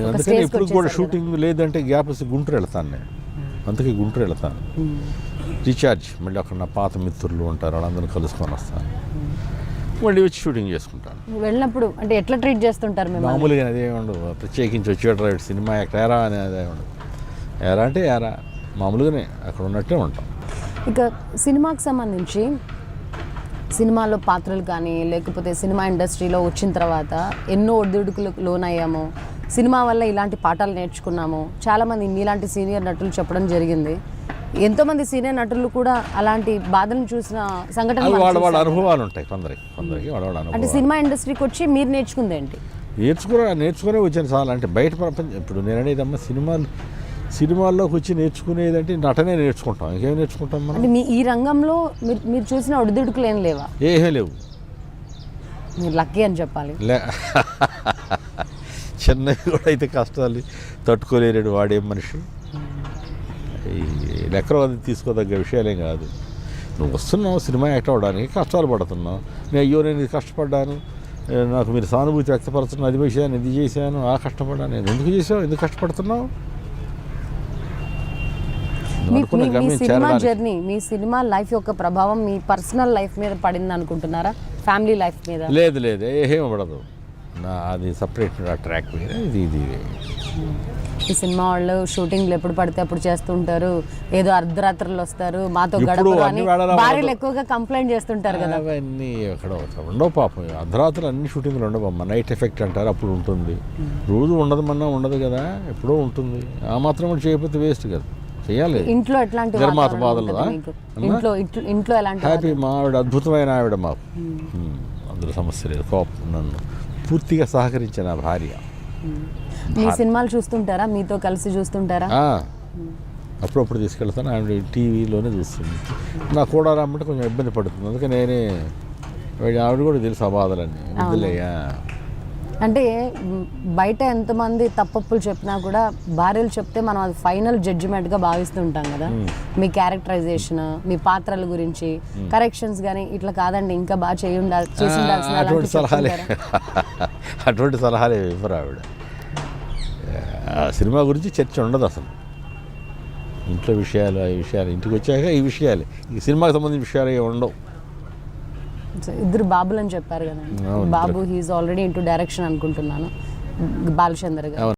అందుకని ఇప్పుడు కూడా షూటింగ్ లేదంటే గ్యాప్ వస్తే గుంటూరు వెళ్తాను నేను. అందుకే గుంటూరు వెళ్తాను, రీఛార్జ్. మళ్ళీ అక్కడ నా పాత మిత్రులు ఉంటారు, వాళ్ళందరినీ కలుసుకొని వస్తాను, మళ్ళీ వచ్చి షూటింగ్ చేసుకుంటాను. వెళ్ళినప్పుడు అంటే ఎట్లా ట్రీట్ చేస్తుంటారు మేము? మామూలుగా అదే ఉండదు, ప్రత్యేకించి వచ్చేట సినిమా ఎక్కడ ఎరా అని అదే ఉండదు. ఎరా అంటే ఎరా, మామూలుగానే అక్కడ ఉన్నట్టే ఉంటాం. ఇక సినిమాకి సంబంధించి సినిమాలో పాత్రలు కానీ లేకపోతే సినిమా ఇండస్ట్రీలో వచ్చిన తర్వాత ఎన్నో ఒడిదుడుకులకు లోనయ్యాము, సినిమా వల్ల ఇలాంటి పాఠాలు నేర్చుకున్నాము, చాలామంది మీలాంటి సీనియర్ నటులు చెప్పడం జరిగింది. ఎంతోమంది సీనియర్ నటులు కూడా అలాంటి బాధను చూసిన సంఘటనలు వాళ్ళ అనుభవాలు ఉంటాయి కొందరికి వాళ్ళ అంటే సినిమా ఇండస్ట్రీకి వచ్చి మీరు నేర్చుకుంది ఏంటి? నేర్చుకునే వచ్చాను చాలా. అంటే బయట ప్రపంచం ఇప్పుడు నేను అనేదమ్మా, సినిమాల్లోకి వచ్చి నేర్చుకునేదంటే నటనే నేర్చుకుంటాం, ఇంకేం నేర్చుకుంటాం మనం? అంటే మీ ఈ రంగంలో మీరు చూసిన ఒడిదుడుకులు ఏం లేవా? ఏమీ లేవు. మీరు లక్కీ అని చెప్పాలి. చెన్నై కూడా అయితే కష్టాలు తట్టుకోలేడు వాడేం మనిషి. ఈ లెక్కలు తీసుకోదగ్గ విషయాలేం కాదు. నువ్వు వస్తున్నావు సినిమా యాక్ట్ అవ్వడానికి, కష్టాలు పడుతున్నావు. నేను ఇది కష్టపడ్డాను, నాకు మీరు సానుభూతి వ్యక్తపరుస్తున్నాను, అది విషయాన్ని ఇది చేశాను, ఆ కష్టపడ్డాను. నేను ఎందుకు చేసావు, ఎందుకు కష్టపడుతున్నావు? మీ సినిమా జర్నీ, మీ సినిమా లైఫ్ యొక్క ప్రభావం మీ పర్సనల్ లైఫ్ మీద పడింది అనుకుంటున్నారా, ఫ్యామిలీ లైఫ్ మీద? లేదు, ఏం పడదు. అది సపరేట్ ట్రాక్ మీద ఇది. ఈ సినిమా వాళ్ళు షూటింగ్లు ఎప్పుడు పడితే అప్పుడు చేస్తుంటారు, ఏదో అర్ధరాత్రులు వస్తారు, మాతో గడపరు అని భార్యలు ఎక్కువగా కంప్లైంట్ చేస్తుంటారు కదా. అవన్నీ ఎక్కడ ఉండవు పాపం. అర్ధరాత్రులు అన్ని షూటింగ్లు ఉండవు అమ్మ. నైట్ ఎఫెక్ట్ అంటారు, అప్పుడు ఉంటుంది. రోజు ఉండదు కదా, ఎప్పుడో ఉంటుంది. ఆ మాత్రం చేయకపోతే వేస్ట్ కదా, చేయాలి. ఇంట్లో ఎట్లాంటి నిర్మాత బాధలు? ఇంట్లో ఎలాంటి హ్యాపీ. మా ఆవిడ అద్భుతమైన ఆవిడ మాకు, అందులో సమస్య లేదు. కోపం నన్ను పూర్తిగా సహకరించిన నా భార్య. మీ సినిమాలు చూస్తుంటారా, మీతో కలిసి చూస్తుంటారా? అప్పుడప్పుడు తీసుకెళ్తాను, ఆవిడ టీవీలోనే చూస్తుంది. నా కూడా రమ్మంటే కొంచెం ఇబ్బంది పడుతుంది, అందుకే నేనే. ఆవిడ కూడా తెలుసు ఆ బాధలన్నీ. వద్దులేయా అంటే బయట ఎంతమంది తప్పప్పులు చెప్పినా కూడా భార్యలు చెప్తే మనం అది ఫైనల్ జడ్జిమెంట్గా భావిస్తుంటాం కదా. మీ క్యారెక్టరైజేషన్, మీ పాత్రల గురించి కరెక్షన్స్ కానీ ఇట్లా కాదండి ఇంకా బాగా చేసి ఉండాల్సిన అటువంటి సలహాలే ఇవ్వరు ఆవిడ. సినిమా గురించి చర్చ ఉండదు అసలు. ఇంట్లో విషయాలు, ఈ విషయాలు ఇంటికి వచ్చాక ఈ విషయాలు, ఈ సినిమాకి సంబంధించిన విషయాలు ఏమి ఉండవు. ఇద్దరు బాబులు అని చెప్పారు కదా, బాబు హీఈస్ ఆల్రెడీ ఇంటూ డైరెక్షన్ అనుకుంటున్నాను, బాలచందర్ గారు.